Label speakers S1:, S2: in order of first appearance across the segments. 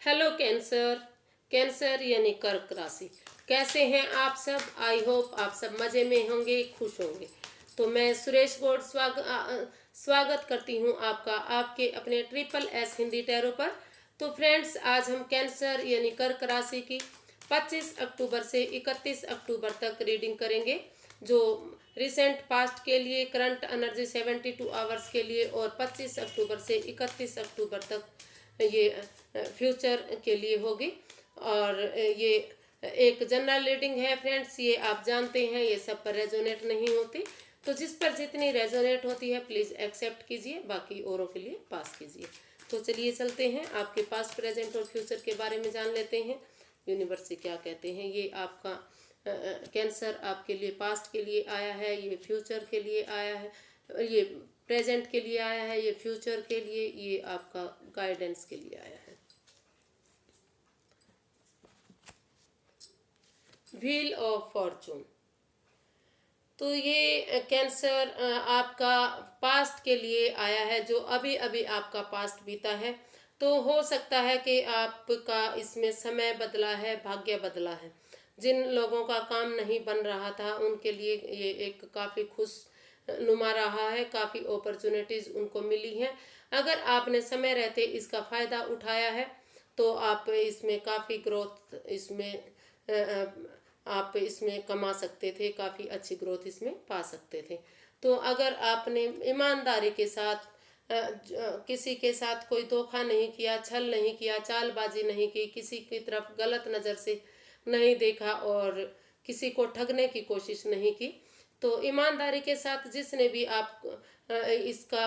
S1: Hello cancer. Cancer यानी कर्क राशि। कैसे हैं आप सब? आई होप आप सब मज़े में होंगे, खुश होंगे। तो मैं सुरेश गौड़ स्वागत करती हूं आपका आपके अपने ट्रिपल एस हिंदी टैरो पर। तो फ्रेंड्स, आज हम कैंसर यानी कर्क राशि की 25 अक्टूबर से 31 अक्टूबर तक रीडिंग करेंगे, जो रिसेंट पास्ट के लिए, करंट एनर्जी 72 आवर्स के लिए, और 25 अक्टूबर से 31 अक्टूबर तक ये फ्यूचर के लिए होगी। और ये एक जनरल रीडिंग है फ्रेंड्स, ये आप जानते हैं, ये सब पर रेजोनेट नहीं होती। तो जिस पर जितनी रेजोनेट होती है प्लीज़ एक्सेप्ट कीजिए, बाकी औरों के लिए पास कीजिए। तो चलिए चलते हैं, आपके पास्ट, प्रेजेंट और फ्यूचर के बारे में जान लेते हैं। यूनिवर्स से क्या कहते हैं। ये आपका कैंसर आपके लिए पास्ट के लिए आया है, ये फ्यूचर के लिए आया है, ये प्रेजेंट के लिए आया है, ये फ्यूचर के लिए, ये आपका गाइडेंस के लिए आया है। Wheel of Fortune. तो ये कैंसर आपका पास्ट के लिए आया है, जो अभी अभी आपका पास्ट बीता है। तो हो सकता है कि आपका इसमें समय बदला है, भाग्य बदला है। जिन लोगों का काम नहीं बन रहा था उनके लिए ये एक काफ़ी खुश नुमा रहा है, काफ़ी अपॉर्चुनिटीज़ उनको मिली हैं। अगर आपने समय रहते इसका फ़ायदा उठाया है तो आप इसमें काफ़ी ग्रोथ आप इसमें कमा सकते थे, काफ़ी अच्छी ग्रोथ इसमें पा सकते थे। तो अगर आपने ईमानदारी के साथ किसी के साथ कोई धोखा नहीं किया, छल नहीं किया, चालबाजी नहीं की, किसी की तरफ गलत नज़र से नहीं देखा और किसी को ठगने की कोशिश नहीं की, तो ईमानदारी के साथ जिसने भी आप इसका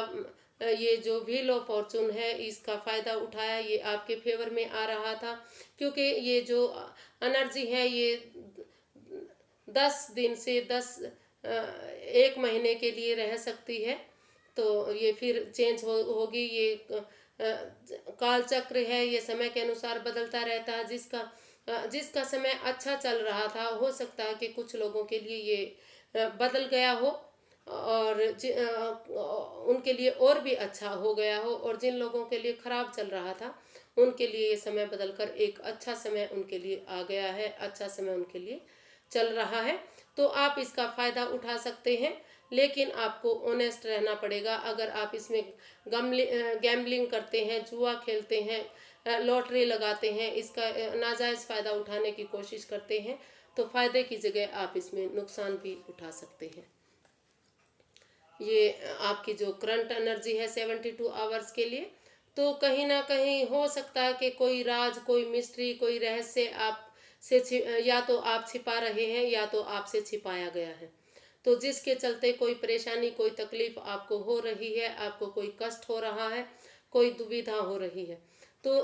S1: ये जो व्हील ऑफ फॉर्चून है इसका फ़ायदा उठाया, ये आपके फेवर में आ रहा था। क्योंकि ये जो एनर्जी है ये 10 दिन से एक महीने के लिए रह सकती है। तो ये फिर चेंज होगी। ये काल चक्र है, ये समय के अनुसार बदलता रहता है। जिसका समय अच्छा चल रहा था, हो सकता है कि कुछ लोगों के लिए ये बदल गया हो और उनके लिए और भी अच्छा हो गया हो, और जिन लोगों के लिए खराब चल रहा था उनके लिए ये समय बदलकर एक अच्छा समय उनके लिए आ गया है, अच्छा समय उनके लिए चल रहा है। तो आप इसका फ़ायदा उठा सकते हैं, लेकिन आपको ऑनेस्ट रहना पड़ेगा। अगर आप इसमें गैम्बलिंग करते हैं, जुआ खेलते हैं, लॉटरी लगाते हैं, इसका नाजायज़ फ़ायदा उठाने की कोशिश करते हैं, तो फ़ायदे की जगह आप इसमें नुकसान भी उठा सकते हैं। ये आपकी जो करंट एनर्जी है 72 आवर्स के लिए, तो कहीं ना कहीं हो सकता है कि कोई राज, कोई मिस्ट्री, कोई रहस्य आप से या तो आप छिपा रहे हैं या तो आपसे छिपाया गया है। तो जिसके चलते कोई परेशानी, कोई तकलीफ आपको हो रही है, आपको कोई कष्ट हो रहा है, कोई दुविधा हो रही है, तो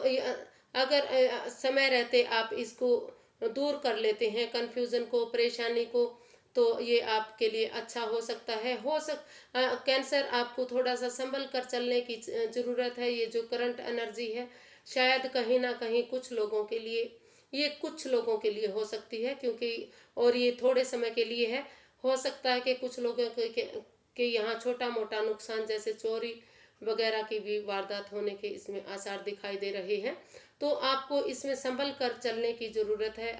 S1: अगर समय रहते आप इसको दूर कर लेते हैं, कन्फ्यूज़न को, परेशानी को, तो ये आपके लिए अच्छा हो सकता है। कैंसर, आपको थोड़ा सा संभल कर चलने की ज़रूरत है। ये जो करंट एनर्जी है शायद कहीं ना कहीं कुछ लोगों के लिए, ये कुछ लोगों के लिए हो सकती है, क्योंकि और ये थोड़े समय के लिए है। हो सकता है कि कुछ लोगों के यहाँ छोटा मोटा नुकसान, जैसे चोरी वगैरह की भी वारदात होने के इसमें आसार दिखाई दे रहे हैं। तो आपको इसमें संभल कर चलने की ज़रूरत है।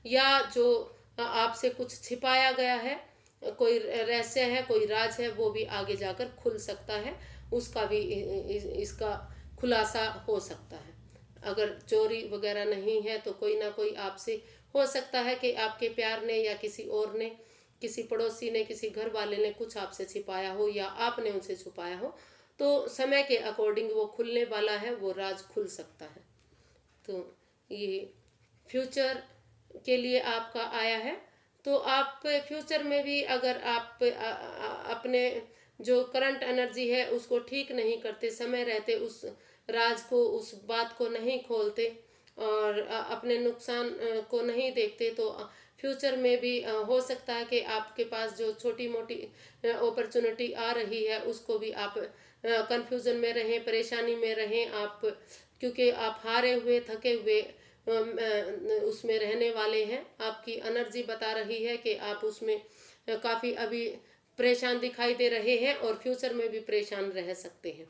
S1: या जो आपसे कुछ छिपाया गया है, कोई रहस्य है, कोई राज है, वो भी आगे जाकर खुल सकता है, उसका भी इसका खुलासा हो सकता है। अगर चोरी वगैरह नहीं है तो कोई ना कोई आपसे, हो सकता है कि आपके प्यार ने या किसी और ने, किसी पड़ोसी ने, किसी घर वाले ने कुछ आपसे छिपाया हो या आपने उनसे छुपाया हो, तो समय के अकॉर्डिंग वो खुलने वाला है, वो राज खुल सकता है। तो ये फ्यूचर के लिए आपका आया है। तो आप फ्यूचर में भी अगर आप अपने जो करंट एनर्जी है उसको ठीक नहीं करते, समय रहते उस राज को, उस बात को नहीं खोलते और अपने नुकसान को नहीं देखते, तो फ्यूचर में भी हो सकता है कि आपके पास जो छोटी मोटी अपॉर्चुनिटी आ रही है उसको भी आप कंफ्यूजन में रहें, परेशानी में रहें आप, क्योंकि आप हारे हुए, थके हुए उसमें रहने वाले हैं। आपकी एनर्जी बता रही है कि आप उसमें काफ़ी अभी परेशान दिखाई दे रहे हैं और फ्यूचर में भी परेशान रह सकते हैं।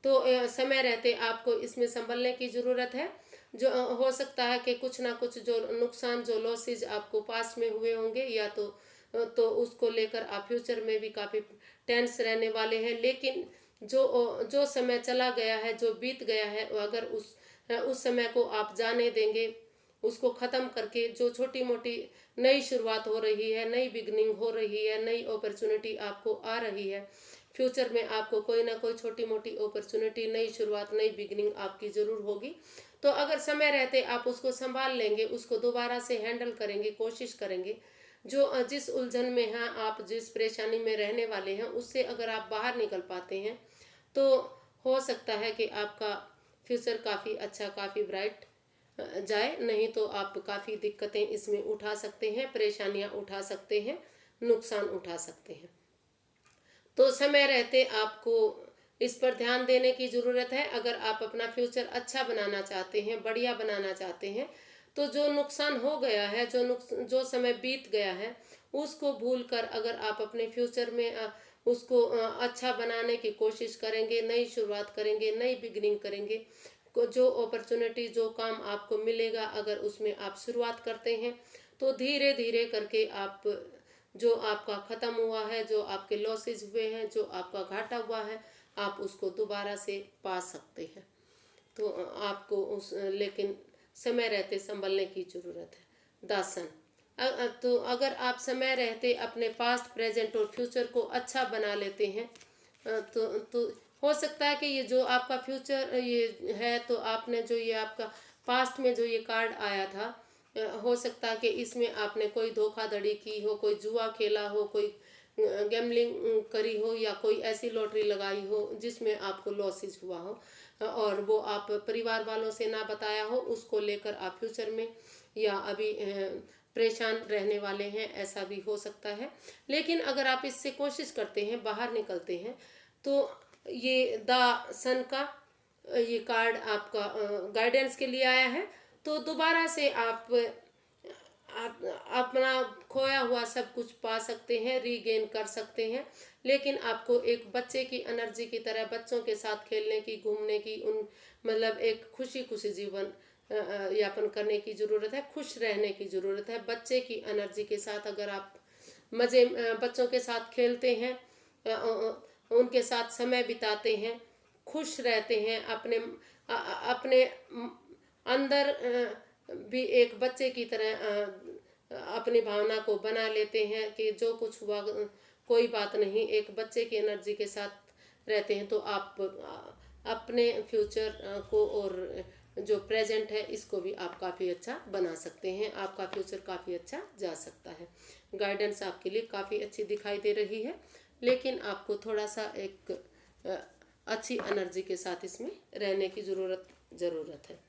S1: तो समय रहते आपको इसमें संभलने की ज़रूरत है। जो हो सकता है कि कुछ ना कुछ जो नुकसान, जो लॉसेज आपको पास में हुए होंगे, या तो उसको लेकर आप फ्यूचर में भी काफ़ी टेंस रहने वाले हैं। लेकिन जो समय चला गया है, जो बीत गया है, अगर उस समय को आप जाने देंगे, उसको ख़त्म करके जो छोटी मोटी नई शुरुआत हो रही है, नई बिगनिंग हो रही है, नई अपॉर्चुनिटी आपको आ रही है, फ्यूचर में आपको कोई ना कोई छोटी मोटी अपॉर्चुनिटी, नई शुरुआत, नई बिगनिंग आपकी ज़रूर होगी। तो अगर समय रहते आप उसको संभाल लेंगे, उसको दोबारा से हैंडल करेंगे, कोशिश करेंगे, जो जिस उलझन में हैं आप, जिस परेशानी में रहने वाले हैं, उससे अगर आप बाहर निकल पाते हैं, तो हो सकता है कि आपका फ्यूचर काफ़ी अच्छा, काफ़ी ब्राइट जाए। नहीं तो आप काफ़ी दिक्कतें इसमें उठा सकते हैं, परेशानियां उठा सकते हैं, नुकसान उठा सकते हैं। तो समय रहते आपको इस पर ध्यान देने की ज़रूरत है। अगर आप अपना फ्यूचर अच्छा बनाना चाहते हैं, बढ़िया बनाना चाहते हैं, तो जो नुकसान हो गया है, जो समय बीत गया है, उसको भूल कर अगर आप अपने फ्यूचर में उसको अच्छा बनाने की कोशिश करेंगे, नई शुरुआत करेंगे, नई बिगनिंग करेंगे, जो अपॉर्चुनिटी, जो काम आपको मिलेगा, अगर उसमें आप शुरुआत करते हैं, तो धीरे धीरे करके आप जो आपका ख़त्म हुआ है, जो आपके लॉसेज हुए हैं, जो आपका घाटा हुआ है, आप उसको दोबारा से पा सकते हैं। तो आपको लेकिन समय रहते संभलने की ज़रूरत है। दासन, तो अगर आप समय रहते अपने पास्ट, प्रेजेंट और फ्यूचर को अच्छा बना लेते हैं, तो हो सकता है कि ये जो आपका फ्यूचर ये है, तो आपने जो ये आपका पास्ट में जो ये कार्ड आया था, हो सकता है कि इसमें आपने कोई धोखाधड़ी की हो, कोई जुआ खेला हो, कोई गैम्बलिंग करी हो, या कोई ऐसी लॉटरी लगाई हो जिसमें आपको लॉसेस हुआ हो, और वो आप परिवार वालों से ना बताया हो, उसको लेकर आप फ्यूचर में या अभी परेशान रहने वाले हैं, ऐसा भी हो सकता है। लेकिन अगर आप इससे कोशिश करते हैं, बाहर निकलते हैं, तो ये द सन का ये कार्ड आपका गाइडेंस के लिए आया है। तो दोबारा से आप अपना खोया हुआ सब कुछ पा सकते हैं, रीगेन कर सकते हैं। लेकिन आपको एक बच्चे की एनर्जी की तरह बच्चों के साथ खेलने की, घूमने की, मतलब एक खुशी खुशी जीवन यापन करने की ज़रूरत है, खुश रहने की ज़रूरत है। बच्चे की एनर्जी के साथ अगर आप बच्चों के साथ खेलते हैं, उनके साथ समय बिताते हैं, खुश रहते हैं, अपने अंदर भी एक बच्चे की तरह अपनी भावना को बना लेते हैं कि जो कुछ हुआ कोई बात नहीं, एक बच्चे की एनर्जी के साथ रहते हैं, तो आप अपने फ्यूचर को और जो प्रेजेंट है इसको भी आप काफ़ी अच्छा बना सकते हैं। आपका फ्यूचर काफ़ी अच्छा जा सकता है। गाइडेंस आपके लिए काफ़ी अच्छी दिखाई दे रही है, लेकिन आपको थोड़ा सा एक अच्छी एनर्जी के साथ इसमें रहने की ज़रूरत है।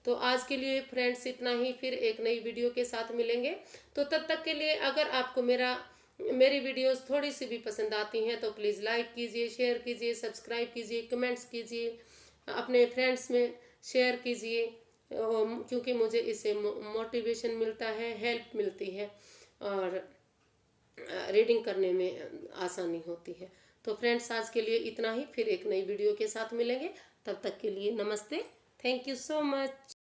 S1: तो आज के लिए फ्रेंड्स इतना ही, फिर एक नई वीडियो के साथ मिलेंगे। तो तब तक के लिए अगर आपको मेरी वीडियोस थोड़ी सी भी पसंद आती हैं, तो प्लीज़ लाइक कीजिए, शेयर कीजिए, सब्सक्राइब कीजिए, कमेंट्स कीजिए, अपने फ्रेंड्स में शेयर कीजिए, क्योंकि मुझे इससे मोटिवेशन मिलता है, हेल्प मिलती है, और रीडिंग करने में आसानी होती है। तो फ्रेंड्स आज के लिए इतना ही, फिर एक नई वीडियो के साथ मिलेंगे। तब तक के लिए नमस्ते, थैंक यू सो मच।